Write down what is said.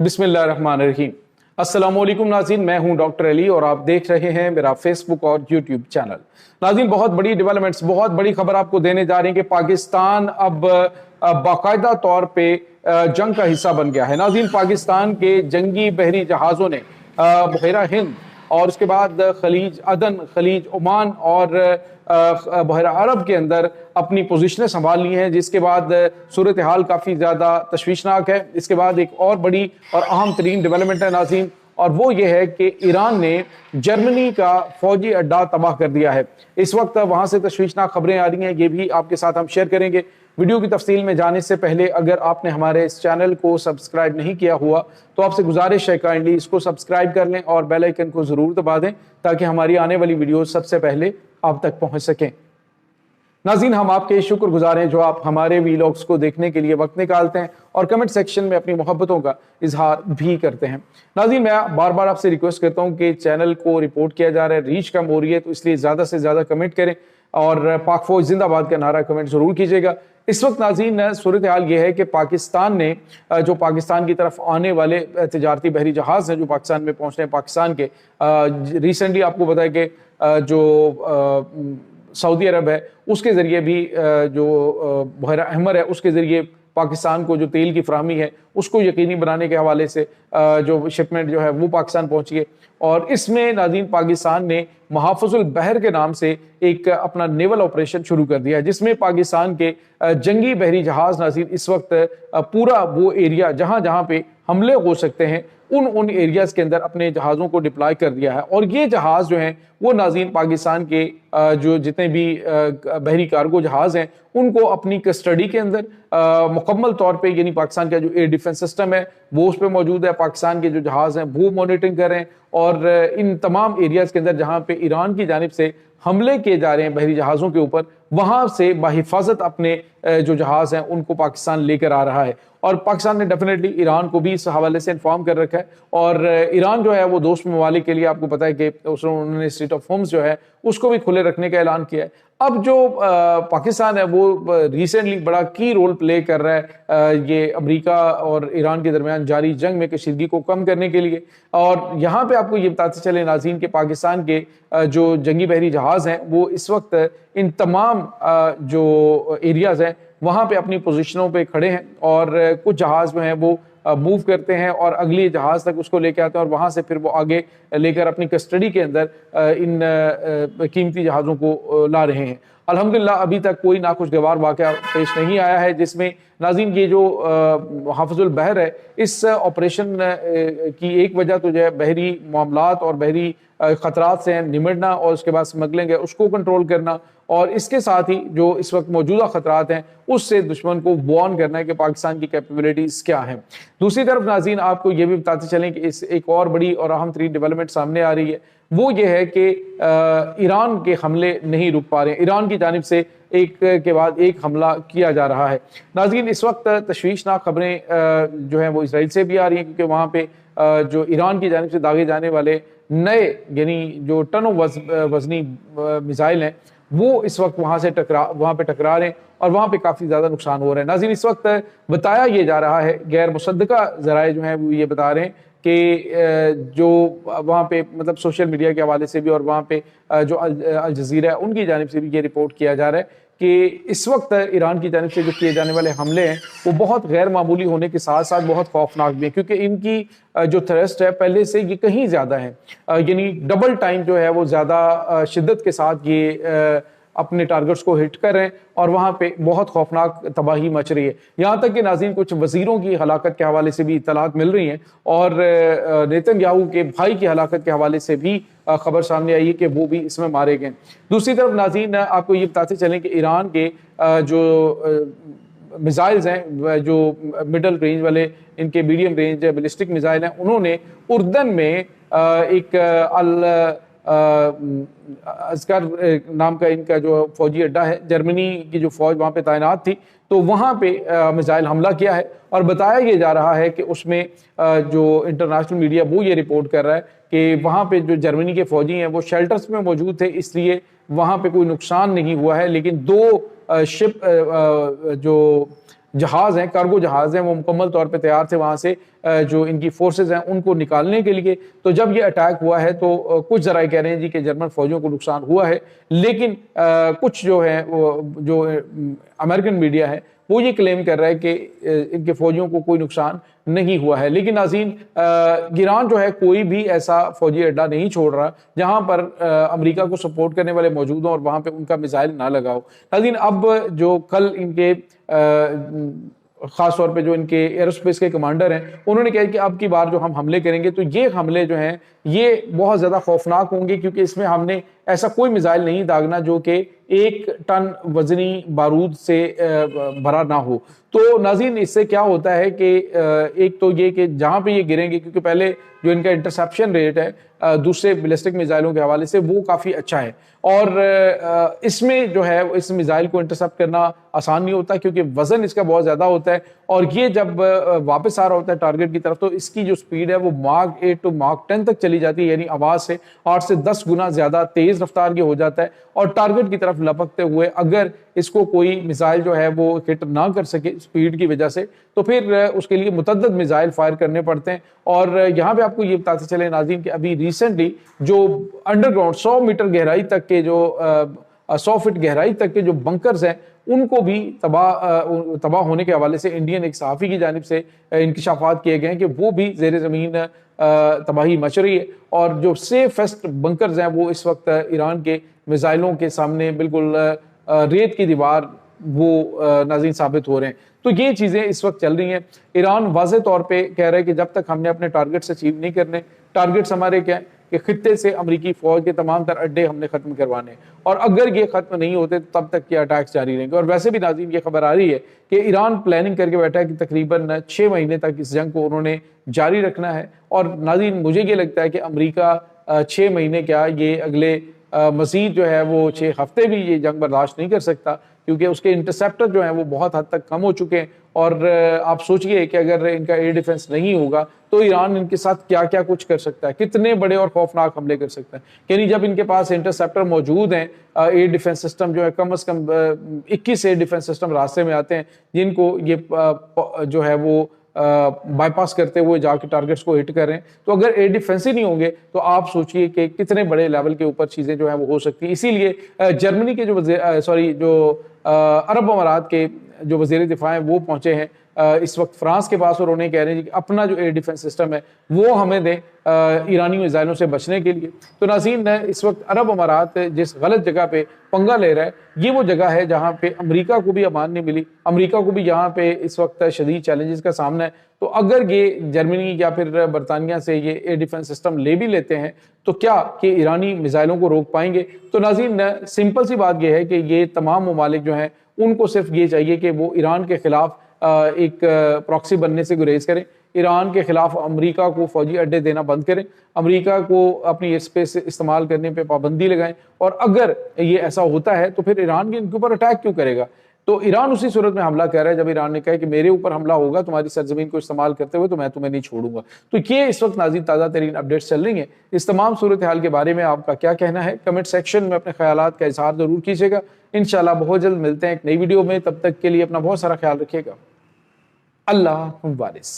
बिस्मिल्लाहिर्रहमानिर्रहीम। अस्सलामुअलैकुम नाज़रीन, मैं हूं डॉक्टर अली और आप देख रहे हैं मेरा फेसबुक और यूट्यूब चैनल। नाज़रीन, बहुत बड़ी डेवलपमेंट्स, बहुत बड़ी खबर आपको देने जा रहे हैं कि पाकिस्तान अब बाकायदा तौर पे जंग का हिस्सा बन गया है। नाज़रीन, पाकिस्तान के जंगी बहरी जहाज़ों ने बहरा हिंद और उसके बाद खलीज अदन, खलीज ओमान और बहरा अरब के अंदर अपनी पोजीशनें संभाल ली हैं, जिसके बाद सूरत हाल काफ़ी ज़्यादा तशवीशनाक है। इसके बाद एक और बड़ी और अहम तरीन डेवलपमेंट है नाज़रीन, और वो ये है कि ईरान ने जर्मनी का फौजी अड्डा तबाह कर दिया है। इस वक्त वहाँ से तशवीशनाक खबरें आ रही हैं, ये भी आपके साथ हम शेयर करेंगे। वीडियो की तफसील में जाने से पहले अगर आपने हमारे इस चैनल को सब्सक्राइब नहीं किया हुआ तो आपसे गुजारिश है काइंडली इसको सब्सक्राइब कर लें और बेल आइकन को ज़रूर दबा दें ताकि हमारी आने वाली वीडियो सबसे पहले आप तक पहुंच सकें। नाज़रीन, हम आपके शुक्रगुजार हैं जो आप हमारे वीलॉग्स को देखने के लिए वक्त निकालते हैं और कमेंट सेक्शन में अपनी मोहब्बतों का इजहार भी करते हैं। नाज़रीन, मैं बार बार आपसे रिक्वेस्ट करता हूं कि चैनल को रिपोर्ट किया जा रहा है, रीच कम हो रही है, तो इसलिए ज़्यादा से ज़्यादा कमेंट करें और पाक फौज जिंदाबाद का नारा कमेंट ज़रूर कीजिएगा। इस वक्त नाज़रीन सूरत हाल ये है कि पाकिस्तान ने जो पाकिस्तान की तरफ आने वाले तजारती बहरी जहाज़ हैं जो पाकिस्तान में पहुँच रहे हैं, पाकिस्तान के रिसेंटली आपको बताया कि जो सऊदी अरब है उसके ज़रिए भी जो बहरा अहमर है उसके ज़रिए पाकिस्तान को जो तेल की फराहमी है उसको यकीनी बनाने के हवाले से जो शिपमेंट जो है वो पाकिस्तान पहुंची है। और इसमें नाज़रीन पाकिस्तान ने मुहाफ़िज़ुल बहर के नाम से एक अपना नेवल ऑपरेशन शुरू कर दिया है, जिसमें पाकिस्तान के जंगी बहरी जहाज़ नाज़रीन इस वक्त पूरा वो एरिया जहाँ जहाँ पे हमले हो सकते हैं उन एरियाज़ के अंदर अपने जहाज़ों को डिप्लॉय कर दिया है। और ये जहाज़ जो हैं वो नाज़रीन पाकिस्तान के जो जितने भी बहरी कार्गो जहाज़ हैं उनको अपनी कस्टडी के अंदर मुकम्मल तौर पे, यानी पाकिस्तान का जो एयर डिफेंस सिस्टम है वो उस पर मौजूद है, पाकिस्तान के जो जहाज़ हैं वो मॉनिटरिंग कर रहे हैं और इन तमाम एरियाज़ के अंदर जहाँ पे ईरान की जानिब से हमले किए जा रहे हैं बहरी जहाज़ों के ऊपर, वहाँ से बाहिफाजत अपने जो जहाज़ हैं उनको पाकिस्तान लेकर आ रहा है। और पाकिस्तान ने डेफिनेटली ईरान को भी इस हवाले से इन्फॉर्म कर रखा है और ईरान जो है वो दोस्त ममालिक के लिए आपको पता है कि उन्होंने स्टेट ऑफ होम्स जो है उसको भी खुले रखने का ऐलान किया है। अब जो पाकिस्तान है वो रिसेंटली बड़ा की रोल प्ले कर रहा है ये अमेरिका और ईरान के दरमियान जारी जंग में कशीदगी को कम करने के लिए। और यहाँ पे आपको ये बताते चले नाज़रीन कि पाकिस्तान के जो जंगी बहरी जहाज़ हैं वो इस वक्त इन तमाम जो एरियाज़ हैं वहाँ पे अपनी पोजीशनों पे खड़े हैं और कुछ जहाज़ जो हैं वो मूव करते हैं और अगली जहाज़ तक उसको लेके आते हैं और वहाँ से फिर वो आगे लेकर अपनी कस्टडी के अंदर इन कीमती जहाज़ों को ला रहे हैं। अल्हम्दुलिल्लाह अभी तक कोई नाखुशगवार वाक़या पेश नहीं आया है, जिसमें नाज़रीन ये जो मुहाफ़िज़ुल बहर है इस ऑपरेशन की एक वजह तो जो है बहरी मामलात और बहरी ख़तरात से निमटना और उसके बाद स्मगलिंग है उसको कंट्रोल करना और इसके साथ ही जो इस वक्त मौजूदा ख़तरात हैं उससे दुश्मन को वार्न करना है कि पाकिस्तान की कैपेबिलिटीज़ क्या हैं। दूसरी तरफ नाज़रीन आपको ये भी बताते चलें कि इस एक और बड़ी और अहम तरीन डेवलपमेंट सामने आ रही है, वो ये है कि ईरान के हमले नहीं रुक पा रहे हैं। ईरान की जानिब से एक के बाद एक हमला किया जा रहा है। नाज़रीन इस वक्त तशवीशनाक खबरें जो हैं वो इसराइल से भी आ रही हैं, क्योंकि वहाँ पे जो ईरान की जानिब से दागे जाने वाले नए यानी जो टनों वजनी मिसाइल हैं वो इस वक्त वहाँ पे टकरा रहे हैं और वहाँ पे काफ़ी ज़्यादा नुकसान हो रहा है। नाज़रीन इस वक्त बताया ये जा रहा है, गैर मुसद्दका ज़राए जो हैं वो ये बता रहे हैं कि जो वहाँ पे मतलब सोशल मीडिया के हवाले से भी और वहाँ पे जो अल जज़ीरा है उनकी जानिब से भी ये रिपोर्ट किया जा रहा है कि इस वक्त ईरान की जानिब से जो किए जाने वाले हमले हैं वो बहुत गैर मामूली होने के साथ साथ बहुत खौफनाक भी है, क्योंकि इनकी जो थ्रस्ट है पहले से ये कहीं ज़्यादा है, यानी डबल टाइम जो है वो ज़्यादा शिद्दत के साथ ये अपने टारगेट्स को हिट कर रहे हैं और वहाँ पे बहुत खौफनाक तबाही मच रही है। यहाँ तक कि नाज़रीन कुछ वज़ीरों की हलाकत के हवाले से भी इत्तलात मिल रही हैं और नेतन्याहू के भाई की हलाकत के हवाले से भी खबर सामने आई है कि वो भी इसमें मारे गए। दूसरी तरफ नाज़रीन आपको ये बताते चलें कि ईरान के जो मिसाइल्स हैं जो मिडल रेंज वाले इनके मीडियम रेंज बैलिस्टिक मिसाइल हैं उन्होंने उर्दन में एक अस्कर नाम का इनका जो फौजी अड्डा है, जर्मनी की जो फौज वहाँ पे तैनात थी तो वहाँ पे मिसाइल हमला किया है। और बताया ये जा रहा है कि उसमें जो इंटरनेशनल मीडिया वो ये रिपोर्ट कर रहा है कि वहाँ पे जो जर्मनी के फौजी हैं वो शेल्टर्स में मौजूद थे, इसलिए वहाँ पे कोई नुकसान नहीं हुआ है, लेकिन दो शिप जो جہاز ہیں, کارگو جہاز ہیں, وہ مکمل طور پہ تیار تھے وہاں سے جو ان کی فورسز ہیں ان کو نکالنے کے لیے. تو جب یہ اٹیک ہوا ہے تو کچھ ذرائع کہہ رہے ہیں جی کہ جرمن فوجیوں کو نقصان ہوا ہے, لیکن کچھ جو ہے جو امریکن میڈیا ہے وہ یہ کلیم کر رہا ہے کہ ان کے فوجیوں کو کوئی نقصان نہیں ہوا ہے. لیکن ناظرین, ایران جو ہے کوئی بھی ایسا فوجی اڈا نہیں چھوڑ رہا جہاں پر امریکہ کو سپورٹ کرنے والے موجود ہوں اور وہاں پہ ان کا میزائل نہ لگا ہو. ناظرین, اب جو کل ان کے خاص طور پہ جو ان کے ایئروسپیس کے کمانڈر ہیں انہوں نے کہا کہ اب کی بار جو ہم حملے کریں گے تو یہ حملے جو ہیں یہ بہت زیادہ خوفناک ہوں گے, کیونکہ اس میں ہم نے ایسا کوئی میزائل نہیں داغنا جو کہ 1 ٹن وزنی بارود سے بھرا نہ ہو. تو ناظرین, اس سے کیا ہوتا ہے کہ ایک تو یہ کہ جہاں پہ یہ گریں گے, کیونکہ پہلے جو ان کا انٹرسیپشن ریٹ ہے دوسرے بیلسٹک میزائلوں کے حوالے سے وہ کافی اچھا ہے, اور اس میں جو ہے اس میزائل کو انٹرسیپٹ کرنا آسان نہیں ہوتا کیونکہ وزن اس کا بہت زیادہ ہوتا ہے, اور یہ جب واپس آ رہا ہوتا ہے ٹارگٹ کی طرف تو اس کی جو سپیڈ ہے وہ ماک 8 to ماک 10 تک چلی جاتی ہے, یعنی آواز سے 8 سے 10 گنا زیادہ تیز رفتار یہ ہو جاتا ہے, اور ٹارگٹ کی طرف لپکتے ہوئے اگر اس کو کوئی میزائل جو ہے وہ ہٹ نہ کر سکے سپیڈ کی وجہ سے تو پھر اس کے لیے متعدد میزائل فائر کرنے پڑتے ہیں. اور یہاں پہ آپ کو یہ بتاتے چلے ناظرین کہ ابھی ریسنٹلی جو انڈر گراؤنڈ 100 میٹر گہرائی تک کے جو 100 فٹ گہرائی تک کے جو بنکرز ہیں ان کو بھی تباہ ہونے کے حوالے سے انڈین ایک صحافی کی جانب سے انکشافات کیے گئے ہیں کہ وہ بھی زیر زمین تباہی مچ رہی ہے, اور جو سیفسٹ بنکرز ہیں وہ اس وقت ایران کے میزائلوں کے سامنے بالکل ریت کی دیوار وہ ناظرین ثابت ہو رہے ہیں. تو یہ چیزیں اس وقت چل رہی ہیں. ایران واضح طور پہ کہہ رہا ہے کہ جب تک ہم نے اپنے ٹارگٹس اچیو نہیں کرنے, ٹارگٹس ہمارے کیا ہیں کہ خطے سے امریکی فوج کے تمام تر اڈے ہم نے ختم کروانے, اور اگر یہ ختم نہیں ہوتے تو تب تک یہ اٹیکس جاری رہیں گے. اور ویسے بھی ناظرین یہ خبر آ رہی ہے کہ ایران پلاننگ کر کے بیٹھا ہے کہ تقریباً 6 مہینے تک اس جنگ کو انہوں نے جاری رکھنا ہے, اور ناظرین مجھے یہ لگتا ہے کہ امریکہ 6 مہینے کیا یہ اگلے مزید جو ہے وہ 6 ہفتے بھی یہ جنگ برداشت نہیں کر سکتا, کیونکہ اس کے انٹرسیپٹر جو ہیں وہ بہت حد تک کم ہو چکے ہیں. اور آپ سوچئے کہ اگر ان کا ایئر ڈیفنس نہیں ہوگا تو ایران ان کے ساتھ کیا کیا کچھ کر سکتا ہے, کتنے بڑے اور خوفناک حملے کر سکتا ہے. یعنی جب ان کے پاس انٹرسیپٹر موجود ہیں, ایئر ڈیفنس سسٹم جو ہے کم از کم 21 ایئر ڈیفنس سسٹم راستے میں آتے ہیں جن کو یہ جو ہے وہ بائی پاس کرتے ہوئے جا کے ٹارگٹس کو ہٹ کر رہے ہیں. تو اگر ایئر ڈیفنس ہی نہیں ہوں گے تو آپ سوچئے کہ کتنے بڑے لیول کے اوپر چیزیں جو ہیں وہ ہو سکتی ہیں. اسی لیے جرمنی کے جو عرب امارات کے جو وزیر دفاع ہیں وہ پہنچے ہیں اس وقت فرانس کے پاس, اور انہیں کہہ رہے ہیں کہ اپنا جو ایئر ڈیفنس سسٹم ہے وہ ہمیں دیں ایرانی میزائلوں سے بچنے کے لیے. تو ناظرین, اس وقت عرب امارات جس غلط جگہ پہ پنگا لے رہا ہے یہ وہ جگہ ہے جہاں پہ امریکہ کو بھی امان نہیں ملی, امریکہ کو بھی یہاں پہ اس وقت شدید چیلنجز کا سامنا ہے. تو اگر یہ جرمنی یا پھر برطانیہ سے یہ ایئر ڈیفنس سسٹم لے بھی لیتے ہیں تو کیا کہ ایرانی میزائلوں کو روک پائیں گے؟ تو ناظرین سمپل سی بات یہ ہے کہ یہ تمام ممالک جو ہیں ان کو صرف یہ چاہیے کہ وہ ایران کے خلاف ایک پراکسی بننے سے گریز کریں, ایران کے خلاف امریکہ کو فوجی اڈے دینا بند کریں, امریکہ کو اپنی ایئر اسپیس استعمال کرنے پہ پابندی لگائیں, اور اگر یہ ایسا ہوتا ہے تو پھر ایران ان کے اوپر اٹیک کیوں کرے گا؟ تو ایران اسی صورت میں حملہ کر رہا ہے جب ایران نے کہا کہ میرے اوپر حملہ ہوگا تمہاری سرزمین کو استعمال کرتے ہوئے تو میں تمہیں نہیں چھوڑوں گا. تو یہ اس وقت ناظرین تازہ ترین اپڈیٹس چل رہی ہیں. اس تمام صورتحال کے بارے میں آپ کا کیا کہنا ہے؟ کمنٹ سیکشن میں اپنے خیالات کا اظہار ضرور کیجیے گا. انشاءاللہ بہت جلد ملتے ہیں ایک نئی ویڈیو میں, تب تک کے لیے اپنا بہت سارا خیال رکھیے گا. اللہ حافظ.